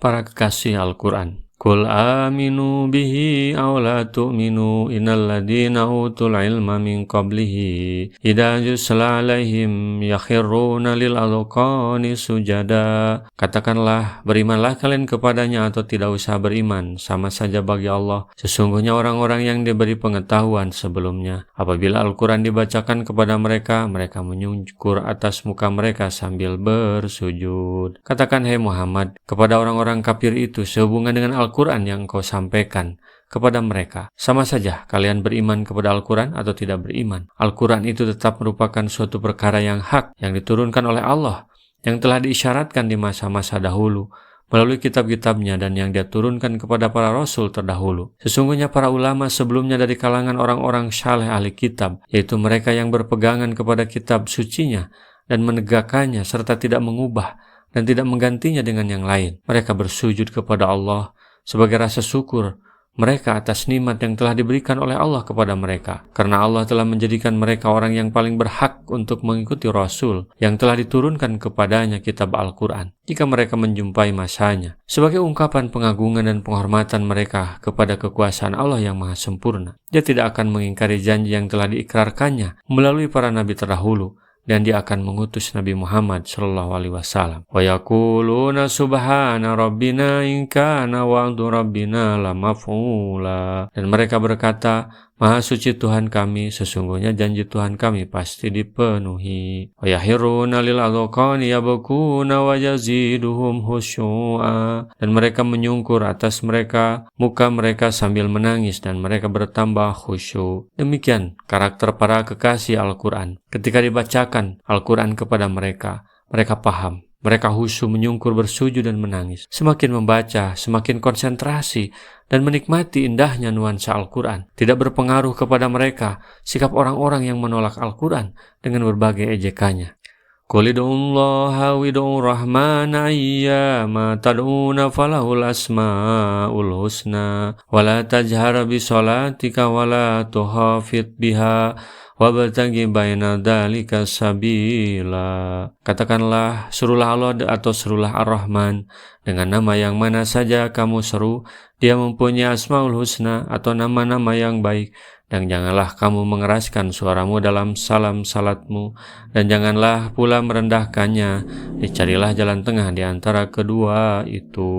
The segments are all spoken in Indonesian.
para kekasih Al-Quran. Qul aminu bihi aw la tu'minu innal ladina utul ilma min qablihi idza yusla alaihim yakhiruna lil adqani sujada. Katakanlah, berimanlah kalian kepadanya atau tidak usah beriman, sama saja bagi Allah. Sesungguhnya orang-orang yang diberi pengetahuan sebelumnya, apabila Al-Quran dibacakan kepada mereka, mereka menyungkur atas muka mereka sambil bersujud. Katakan, hai Muhammad, kepada orang-orang kafir itu sehubungan dengan Al-Quran yang engkau sampaikan kepada mereka, sama saja kalian beriman kepada Al-Quran atau tidak beriman. Al-Quran itu tetap merupakan suatu perkara yang hak, yang diturunkan oleh Allah, yang telah diisyaratkan di masa-masa dahulu melalui kitab-kitabnya dan yang dia turunkan kepada para rasul terdahulu. Sesungguhnya para ulama sebelumnya dari kalangan orang-orang saleh ahli kitab, yaitu mereka yang berpegangan kepada kitab sucinya dan menegakkannya serta tidak mengubah dan tidak menggantinya dengan yang lain. Mereka bersujud kepada Allah sebagai rasa syukur mereka atas nikmat yang telah diberikan oleh Allah kepada mereka, karena Allah telah menjadikan mereka orang yang paling berhak untuk mengikuti Rasul yang telah diturunkan kepadanya kitab Al-Quran jika mereka menjumpai masanya, sebagai ungkapan pengagungan dan penghormatan mereka kepada kekuasaan Allah yang maha sempurna. Dia tidak akan mengingkari janji yang telah diikrarkannya melalui para nabi terdahulu, dan dia akan mengutus Nabi Muhammad SAW. Wa yaquluna subhana rabbina in kana wa'du rabbina lamaf'ula. Dan mereka berkata, Maha suci Tuhan kami, sesungguhnya janji Tuhan kami pasti dipenuhi. Wa yahiruna lil adqani yabkuna wa yaziduhum khusyu'a. Dan mereka menyungkur atas muka mereka sambil menangis dan mereka bertambah khusyuk. Demikian karakter para kekasih Al-Quran. Ketika dibacakan Al-Quran kepada mereka, mereka paham. Mereka khusyuk, menyungkur, bersujud dan menangis. Semakin membaca, semakin konsentrasi dan menikmati indahnya nuansa Al-Quran. Tidak berpengaruh kepada mereka sikap orang-orang yang menolak Al-Quran dengan berbagai ejekannya. Qul ud'ullaha wid'ur rahmana ayyama tad'una falahul asmaul husna wa la tajhar bi salatika wa la tuhafid biha wabtaghi baina dzalika sabila. Katakanlah, serulah Allah atau serulah Ar-Rahman dengan nama yang mana saja kamu seru. Dia mempunyai asmaul husna atau nama-nama yang baik. Dan janganlah kamu mengeraskan suaramu dalam salatmu, dan janganlah pula merendahkannya. Dicarilah jalan tengah di antara kedua itu.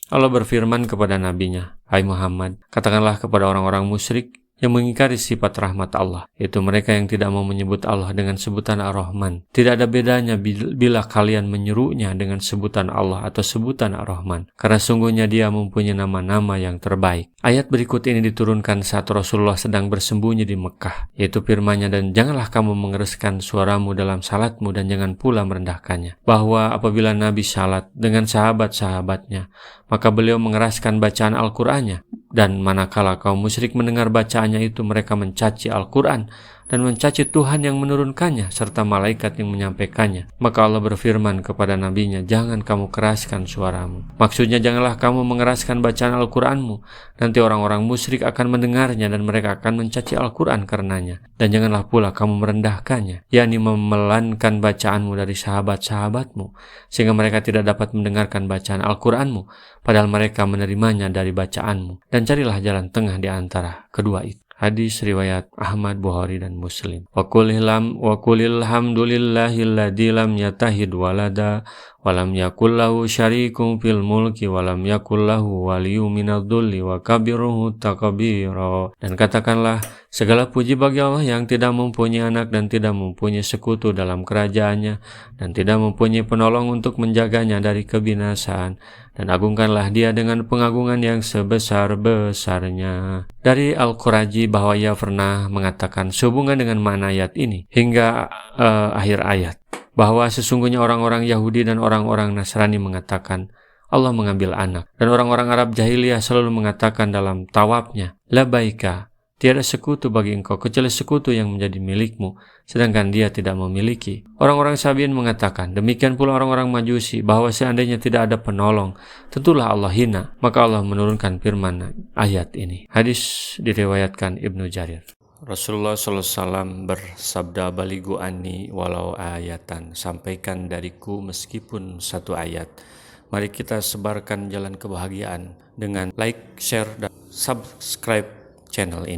Allah berfirman kepada nabinya, hai Muhammad, katakanlah kepada orang-orang musyrik yang mengingkari sifat rahmat Allah, yaitu mereka yang tidak mau menyebut Allah dengan sebutan Ar-Rahman. Tidak ada bedanya bila kalian menyerunya dengan sebutan Allah atau sebutan Ar-Rahman, karena sungguhnya dia mempunyai nama-nama yang terbaik. Ayat berikut ini diturunkan saat Rasulullah sedang bersembunyi di Mekah, yaitu firman-Nya, dan janganlah kamu mengeraskan suaramu dalam salatmu dan jangan pula merendahkannya. Bahwa apabila Nabi salat dengan sahabat-sahabatnya, maka beliau mengeraskan bacaan Al-Qur'annya, dan manakala kaum musyrik mendengar bacaannya itu, mereka mencaci Al-Qur'an dan mencaci Tuhan yang menurunkannya serta malaikat yang menyampaikannya. Maka Allah berfirman kepada nabinya, jangan kamu keraskan suaramu. Maksudnya, janganlah kamu mengeraskan bacaan Al-Qur'anmu. Nanti orang-orang musyrik akan mendengarnya dan mereka akan mencaci Al-Qur'an karenanya. Dan janganlah pula kamu merendahkannya, yakni memelankan bacaanmu dari sahabat-sahabatmu, sehingga mereka tidak dapat mendengarkan bacaan Al-Qur'anmu, padahal mereka menerimanya dari bacaanmu. Dan carilah jalan tengah di antara kedua itu. Hadis riwayat Ahmad, Bukhari dan Muslim. Wa qulil hamdulillahilladzi lam yatahid walada wa lam yakul lahu syarikun fil mulki wa lam yakul lahu waliyyun minadh-dhulli wa kabirhu takbira. Dan katakanlah, segala puji bagi Allah yang tidak mempunyai anak dan tidak mempunyai sekutu dalam kerajaannya dan tidak mempunyai penolong untuk menjaganya dari kebinasaan. Dan agungkanlah dia dengan pengagungan yang sebesar-besarnya. Dari Al-Quraji bahwa ia pernah mengatakan sehubungan dengan makna ayat ini hingga akhir ayat, bahwa sesungguhnya orang-orang Yahudi dan orang-orang Nasrani mengatakan Allah mengambil anak, dan orang-orang Arab jahiliyah selalu mengatakan dalam tawafnya, labaika, tiada sekutu bagi engkau kecuali sekutu yang menjadi milikmu, sedangkan dia tidak memiliki. Orang-orang Sabi'in mengatakan, demikian pula orang-orang Majusi, bahwa seandainya tidak ada penolong, tentulah Allah hina. Maka Allah menurunkan firman ayat ini. Hadis diriwayatkan Ibnu Jarir. Rasulullah SAW bersabda, baligu anni walau ayatan, sampaikan dariku meskipun satu ayat. Mari kita sebarkan jalan kebahagiaan dengan like, share, dan subscribe channel ini.